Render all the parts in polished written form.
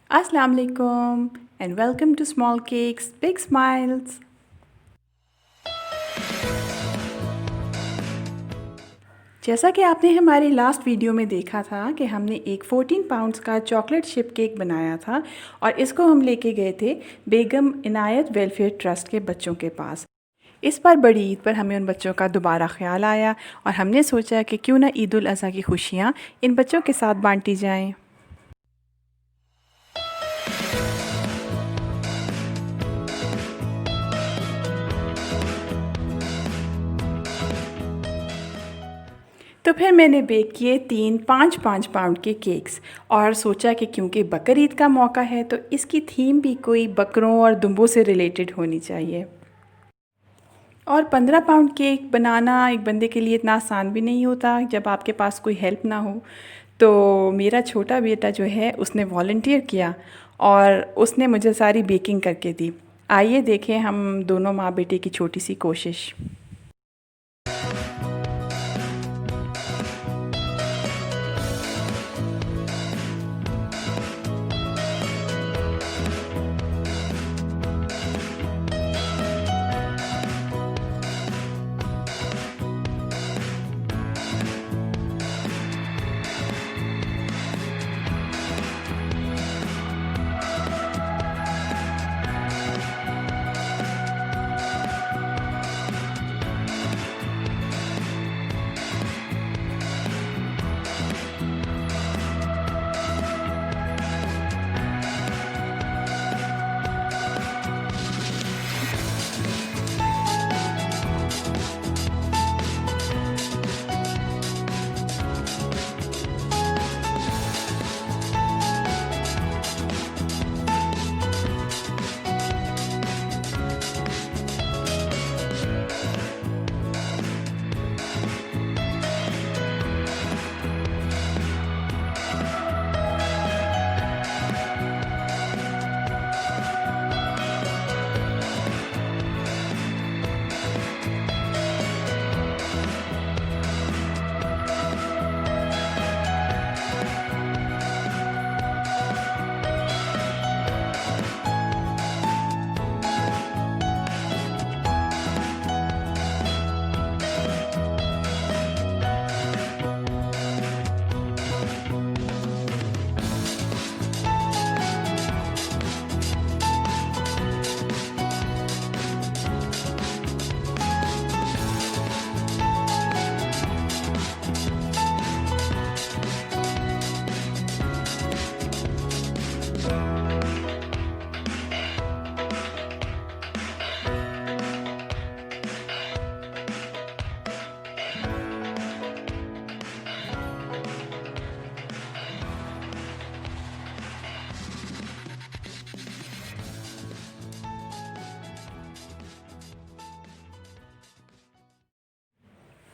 Assalamu alaikum and welcome to Small Cakes Big Smiles। जैसा कि आपने हमारी लास्ट वीडियो में देखा था कि हमने एक 14 पाउंड्स का चॉकलेट शिप केक बनाया था और इसको हम लेके गए थे बेगम इनायत वेलफेयर ट्रस्ट के बच्चों के पास। इस बार बड़ी ईद पर हमें उन बच्चों का दोबारा ख्याल आया और हमने सोचा कि क्यों ना ईद उल अज़हा की खुशियाँ इन बच्चों के साथ बांटी जाएं। तो फिर मैंने बेक किए 5-5 पाउंड के केक्स और सोचा कि क्योंकि बकर ईद का मौका है तो इसकी थीम भी कोई बकरों और दुम्बों से रिलेटेड होनी चाहिए। और 15 पाउंड केक बनाना एक बंदे के लिए इतना आसान भी नहीं होता जब आपके पास कोई हेल्प ना हो। तो मेरा छोटा बेटा जो है उसने वॉलंटियर किया और उसने मुझे सारी बेकिंग करके दी। आइए देखें हम दोनों माँ बेटे की छोटी सी कोशिश।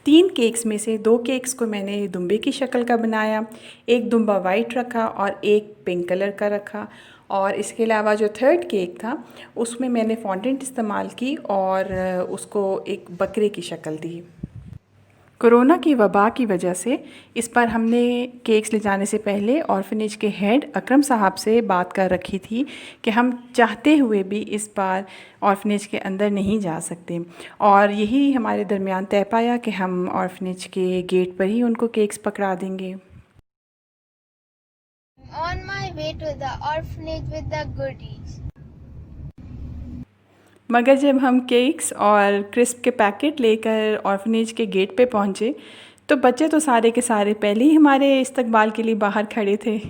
तीन केक्स में से 2 केक्स को मैंने दुम्बे की शक्ल का बनाया, एक दुम्बा वाइट रखा और एक पिंक कलर का रखा। और इसके अलावा जो थर्ड केक था उसमें मैंने फॉन्डेंट इस्तेमाल की और उसको एक बकरे की शक्ल दी। कोरोना की वबा की वजह से इस बार हमने केक्स ले जाने से पहले ऑर्फनेज के हेड अकरम साहब से बात कर रखी थी कि हम चाहते हुए भी इस बार ऑर्फनेज के अंदर नहीं जा सकते और यही हमारे दरमियान तय पाया कि हम ऑर्फनेज के गेट पर ही उनको केक्स पकड़ा देंगे। On my way to the orphanage with the goodies. मगर जब हम केक्स और क्रिस्प के पैकेट लेकर ऑर्फनेज के गेट पे पहुँचे तो बच्चे तो सारे के सारे पहले ही हमारे इस्तकबाल के लिए बाहर खड़े थे।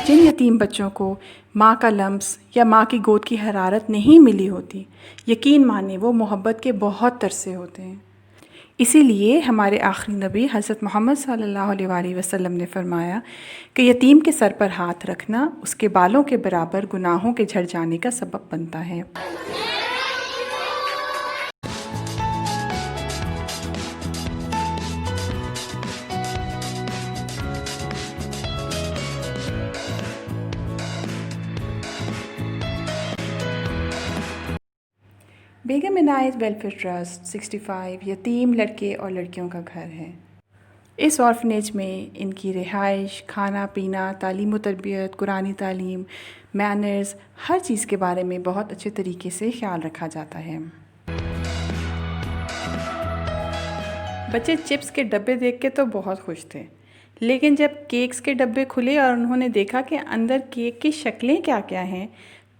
जिन यतीम बच्चों को माँ का लम्स या माँ की गोद की हरारत नहीं मिली होती, यकीन माने वो मोहब्बत के बहुत तरसे होते हैं। इसीलिए हमारे आखिरी नबी हज़रत मोहम्मद सल्लल्लाहु अलैहि वसल्लम ने फरमाया कि यतीम के सर पर हाथ रखना उसके बालों के बराबर गुनाहों के झड़ जाने का सबब बनता है। बेगम इनायत वेलफेयर ट्रस्ट 65 यतीम लड़के और लड़कियों का घर है। इस ऑर्फनेज में इनकी रिहाइश, खाना पीना, तालीम व तरबियत, कुरानी तालीम, मैनर्स, हर चीज़ के बारे में बहुत अच्छे तरीके से ख्याल रखा जाता है। बच्चे चिप्स के डब्बे देख के तो बहुत खुश थे, लेकिन जब केक्स के डब्बे खुले और उन्होंने देखा कि अंदर केक की शक्लें क्या क्या हैं,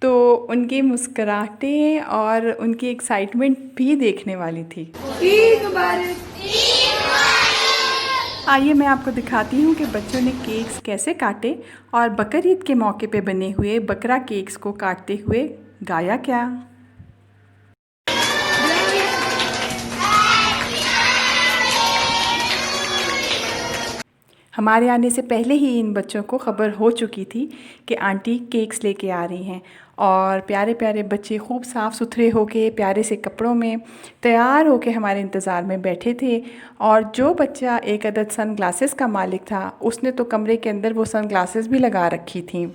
तो उनकी मुस्कुराहटें और उनकी एक्साइटमेंट भी देखने वाली थी। आइए मैं आपको दिखाती हूँ कि बच्चों ने केक्स कैसे काटे और बकर ईद के मौके पे बने हुए बकरा केक्स को काटते हुए गाया क्या। हमारे आने से पहले ही इन बच्चों को ख़बर हो चुकी थी कि आंटी केक्स लेके आ रही हैं, और प्यारे प्यारे बच्चे खूब साफ़ सुथरे होके प्यारे से कपड़ों में तैयार होके हमारे इंतज़ार में बैठे थे। और जो बच्चा एक अदद सन ग्लासेस का मालिक था, उसने तो कमरे के अंदर वो सन ग्लासेस भी लगा रखी थी।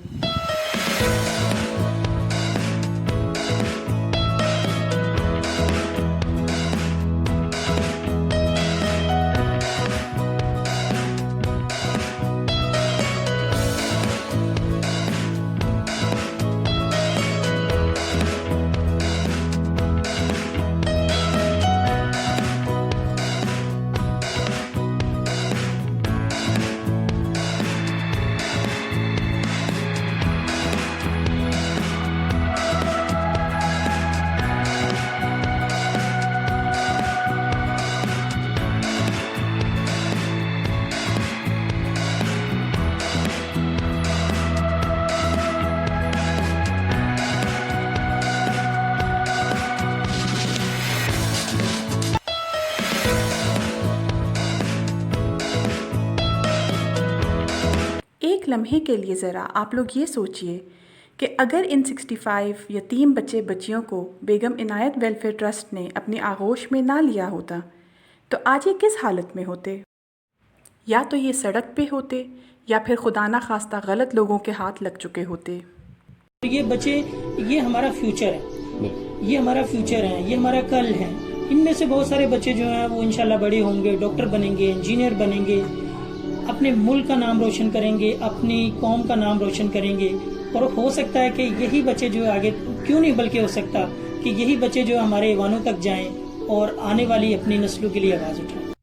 एक लम्हे के लिए ज़रा आप लोग ये सोचिए कि अगर इन 65 यतीम बच्चे बच्चियों को बेगम इनायत वेलफेयर ट्रस्ट ने अपनी आगोश में ना लिया होता, तो आज ये किस हालत में होते। या तो ये सड़क पे होते, या फिर खुदा ना खास्ता गलत लोगों के हाथ लग चुके होते। ये बच्चे, ये हमारा फ्यूचर है, ये हमारा फ्यूचर है, ये हमारा कल है। इनमें से बहुत सारे बच्चे जो हैं वो इंशाल्लाह बड़े होंगे, डॉक्टर बनेंगे, इंजीनियर बनेंगे, अपने मुल्क का नाम रोशन करेंगे, अपनी कौम का नाम रोशन करेंगे। और हो सकता है कि यही बच्चे जो आगे, क्यों नहीं बल्कि हो सकता कि यही बच्चे जो हमारे ईवानों तक जाएं और आने वाली अपनी नस्लों के लिए आवाज़ उठाएं।